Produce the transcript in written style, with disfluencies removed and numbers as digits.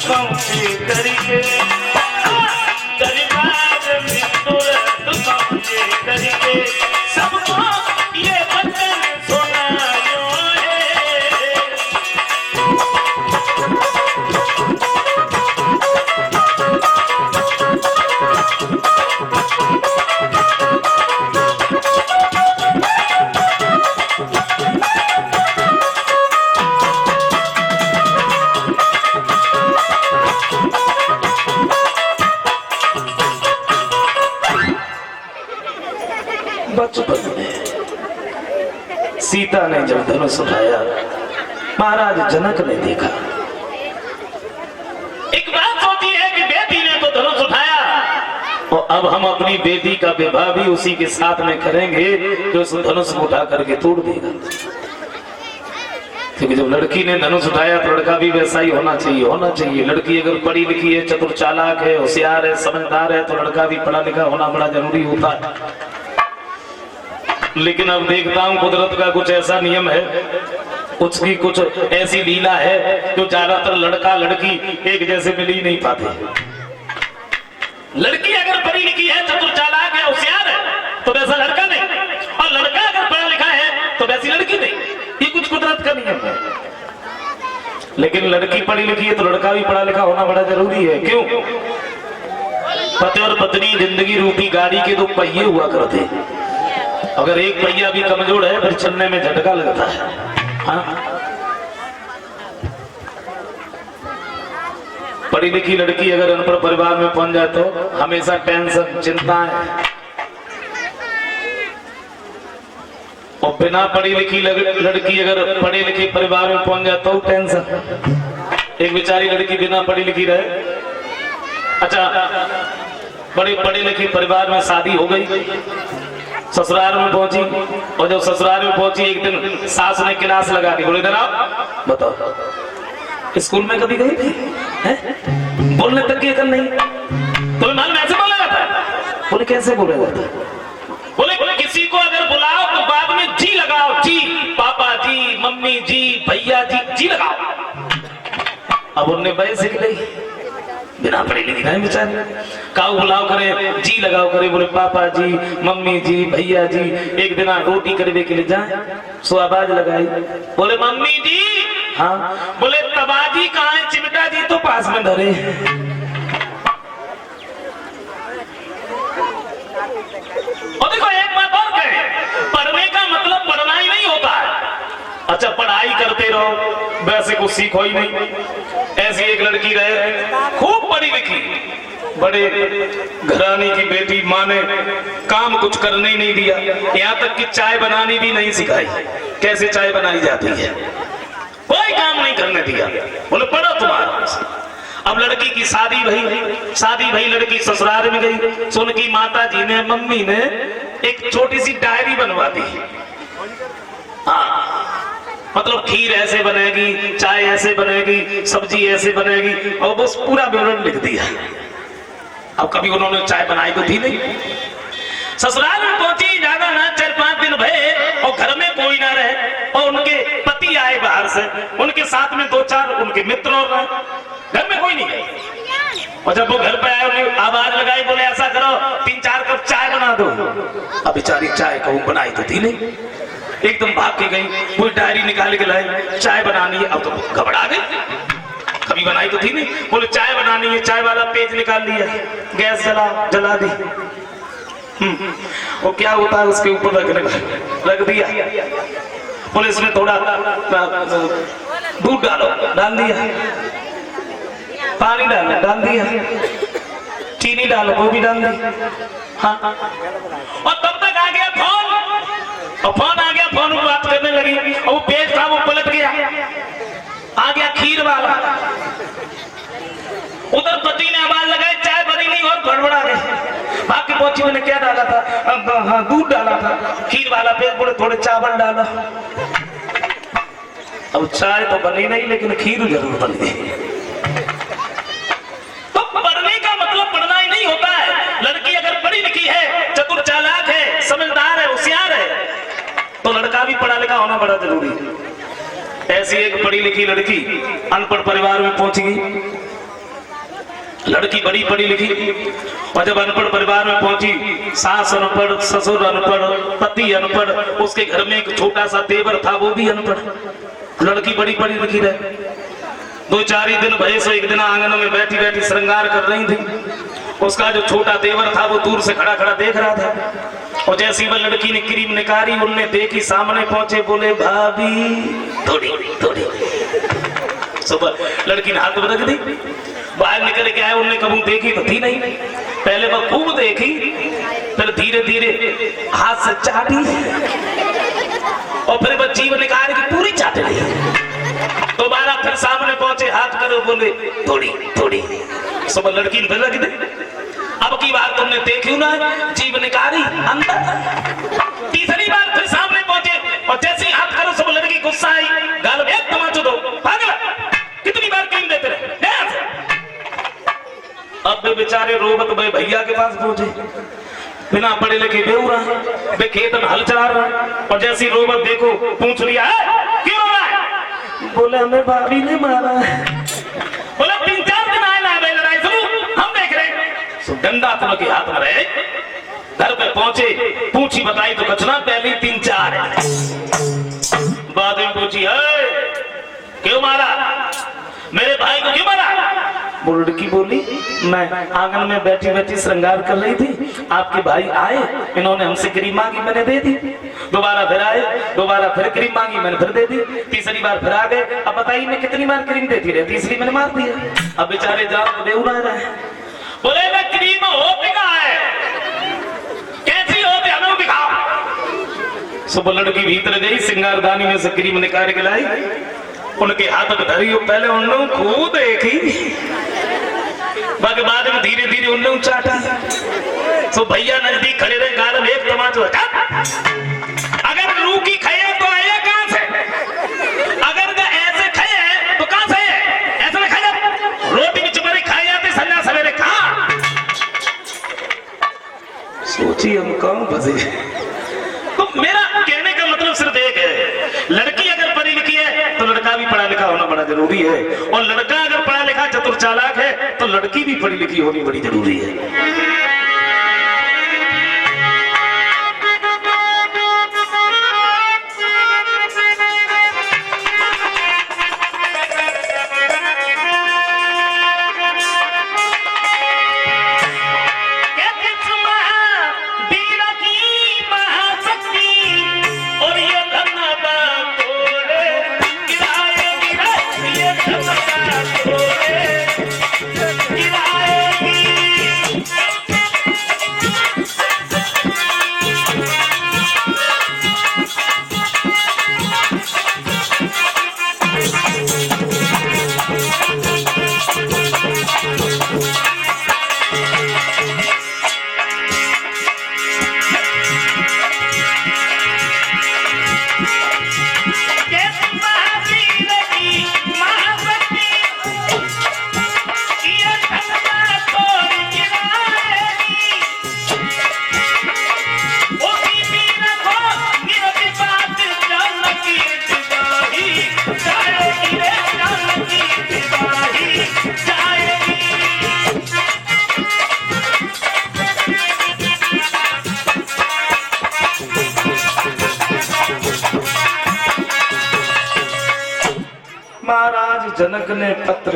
पहुंचे करिए दरबार में तुरंत पहुंचे करिए सबको ये वचन सुनायो बचपन में सीता ने जब धनुष उठाया महाराज जनक ने देखा। एक बात होती है कि बेटी ने तो धनुष उठाया और अब हम अपनी बेटी का विवाह भी उसी के साथ में करेंगे जो उस धनुष को उठा करके तोड़ देगा। क्योंकि जब लड़की ने धनुष उठाया तो लड़का भी वैसा ही होना चाहिए। लड़की अगर पढ़ी लिखी है, चतुर चालाक है, होशियार है, समझदार है तो लड़का भी पढ़ा लिखा होना बड़ा जरूरी होता है। लेकिन अब देखता हूं कुदरत का कुछ ऐसा नियम है, उसकी कुछ ऐसी लीला है जो ज्यादातर लड़का लड़की एक जैसे मिल ही नहीं पाते। लड़की अगर पढ़ी लिखी है, चतुर चालाक है, होशियार है तो वैसा लड़का नहीं, और लड़का अगर पढ़ा लिखा है तो वैसी लड़की नहीं। ये कुछ कुदरत का नियम है। लेकिन लड़की पढ़ी लिखी है तो लड़का भी पढ़ा लिखा होना बड़ा जरूरी है। क्यों? पति और पत्नी जिंदगी रूपी गाड़ी के दो पहिए हुआ करते, अगर एक पहिया भी कमजोर है फिर चलने में झटका लगता है। हाँ? पढ़ी लिखी लड़की अगर अनपढ़ परिवार में पहुंच जाए तो हमेशा टेंशन, चिंता है। और बिना पढ़ी लिखी लड़की अगर पढ़े लिखे परिवार में पहुंच जाए तो टेंशन। एक बेचारी लड़की बिना पढ़ी लिखी रहे, अच्छा बड़े पढ़े लिखे परिवार में शादी हो गई, ससुराल में पहुंची, और जब ससुराल में पहुंची एक दिन सास ने क्लास लगा दी। बोले इधर आओ, बताओ स्कूल में कभी गई थी? बोलने तक की अकल नहीं। बोले मालूम ऐसे बोला जाता है? बोले कैसे बोला जाता है? बोले किसी को अगर बुलाओ तो बाद में जी लगाओ, जी पापा जी, मम्मी जी, भैया जी, जी लगाओ। अब उनने भाई सीख ली, बिना पढ़े लिखे नहीं बेचारे, काऊ बुलाओ करे, जी लगाओ करे। बोले पापा जी, मम्मी जी, भैया जी। एक दिन रोटी करवे के लिए जाए, सो आवाज लगाई, बोले मम्मी जी। हाँ। बोले तबाजी कहाँ है? चिमटा जी तो पास में धरे। और देखो एक बात और कहे, पढ़ने का मतलब पढ़ना ही नहीं होता है। अच्छा पढ़ाई करते रहो वैसे कुछ सीखो ही नहीं। ऐसी एक लड़की रहे, खूब पढ़ी लिखी, बड़े घराने की बेटी, माँ ने काम कुछ करने ही नहीं दिया, यहाँ तक कि चाय बनानी भी नहीं सिखाई, कैसे चाय बनाई जाती है, कोई काम नहीं करने दिया। बोले पढ़ो तुम्हारा। अब लड़की की शादी भई, लड़की ससुराल में गई, सुन की माता जी ने, मम्मी ने एक छोटी सी डायरी बनवा दी। हाँ, मतलब खीर ऐसे बनेगी, चाय ऐसे बनेगी, सब्जी ऐसे बनेगी, और बस पूरा विवरण लिख दिया। अब कभी उन्होंने चाय बनाई तो थी नहीं। ससुराल में पहुंची, ज्यादा ना 4-5 दिन भये और घर में कोई ना रहे, और उनके पति आए बाहर से, उनके साथ में 2-4 उनके मित्र और रहे, घर में कोई नहीं है। और जब वो घर पे आए उन्हें आवाज लगाई, बोले ऐसा करो 3-4 कप चाय बना दो। अब बेचारी चाय कहूं बनाई तो थी नहीं, एकदम भाग के गई, कोई डायरी निकाल के लाए, चाय बनानी है। अब तो घबरा गई, कभी बनाई तो थी नहीं। बोले चाय बनानी है, चाय वाला पेज निकाल लिया, गैस जला दी। वो क्या होता है उसके ऊपर रख दिया। बोले इसमें थोड़ा दूध डालो, डाल दिया, पानी डालो, डाल दिया, चीनी डालो, वो भी डाल दी। हाँ, और तब तक आ गया फोन, और फोन आ गया, फोन में बात करने लगी, और वो पेज था वो पलट गया, आ गया खीर वाला। उधर पति ने आवाज लगाई, चाय बनी नहीं और गड़बड़ा गई। भाग के पहुंची, मैंने क्या डाला था? हाँ दूध डाला था। खीर वाला पेज, बोले थोड़े चावल डाला। अब चाय तो बनी नहीं लेकिन खीर जरूर बन गई। तो पढ़ने का मतलब पढ़ना ही नहीं होता है। लड़की अगर पढ़ी लिखी है, चतुर चालाक है, समझदार है, होशियार है, तो लड़का भी पढ़ा लिखा होना बड़ा जरूरी है। ऐसी एक पढ़ी लिखी लड़की अनपढ़ परिवार में पहुंच गई, लड़की बड़ी पढ़ी लिखी, और जब अनपढ़ परिवार में पहुंची, सास अनपढ़, ससुर अनपढ़, पति अनपढ़, उसके घर में एक छोटा सा देवर था वो भी अनपढ़। लड़की बड़ी पढ़ी लिखी रहे। 2-4 ही दिन भये सो एक दिन आंगन में बैठी बैठी श्रृंगार कर रही थी। उसका जो छोटा देवर था वो दूर से खड़ा खड़ा देख रहा था, और जैसी वह लड़की ने क्रीम निकाली, उनने देखी, सामने पहुंचे, बोले भाभी थोड़ी थोड़ी। सुबह लड़की ने हाथ में रख दी, बाहर निकल के आए, उनने कबू देखी तो थी नहीं। पहले वह खूब देखी, फिर धीरे धीरे हाथ से चाटी, और फिर वह जीभ निकाल के पूरी चाट ली। दोबारा फिर सामने पहुंचे, हाथ करो, बोले थोड़ी थोड़ी। सुबह लड़की ने फिर रख दी। अब की बार तुमने देखी ना, जीभ निकाली अंदर। तीसरी बार फिर सामने पहुंचे, और जैसे ही हाथ करो, सब लड़की गुस्सा आई, गाल में एक तमाचो दो, पागल कितनी बार क्रीम देते रहे। अब वे बेचारे रोबत भाई भैया के पास पहुंचे, बिना पढ़े लिखे बेउरा, वे खेत में हल चला रहा, और जैसी रोबत देखो पूछ लिया है क्यों रहा है, बोले हमें भाभी ने मारा। बोले 3-4 दिन आए ना लड़ाई शुरू, हम देख रहे। डंडा तो के हाथ में रहे। घर पे पहुंचे, पूछी बताई तो कचना पहले 3-4 है। बाद में पूछी है क्यों मारा, मेरे भाई को क्यों मारा। वो लड़की बोली मैं आंगन में बैठी बैठी श्रृंगार कर रही थी, आपके भाई आए, इन्होंने हमसे क्रीम मांगी, मैंने दे दी। दोबारा फिर आए, दोबारा फिर क्रीम मांगी, मैंने फिर दे दी। तीसरी बार फिर आ गए, अब बताइए मैं कितनी बार क्रीम देती रही, तीसरी मैंने मार दिया। अब बेचारे जाओ बेउरा रहे। बोले मैं क्रीम होती कहाँ है, कैसी होती हमें दिखाओ। सुबह लड़की भीतर गई, श्रृंगारदानी में से क्रीम निकाल के लाई, उनके हाथ में धरी। पहले उन लोगों को देखी, बाकी बाद में धीरे धीरे उन लोग चाटा। तो भैया नजदीक खड़े रहे, गाल में एक तमाचो। अगर लूकी खाए तो आया कहां से, अगर ऐसे खाए तो कहां से, ऐसे में खाए रोटी में चुपड़ी खाई जाती संध्या सवेरे कहां। सोचिए हम कौन फंसे। तो मेरा कहने का मतलब सिर्फ एक है, लड़की अगर पढ़ी लिखी है तो लड़का भी पढ़ा लिखा होना बड़ा जरूरी है, और लड़का अगर पढ़ा लिखा चतुर चालाक है तो लड़की भी पढ़ी लिखी होनी बड़ी जरूरी है। महाराज जनक ने पत्र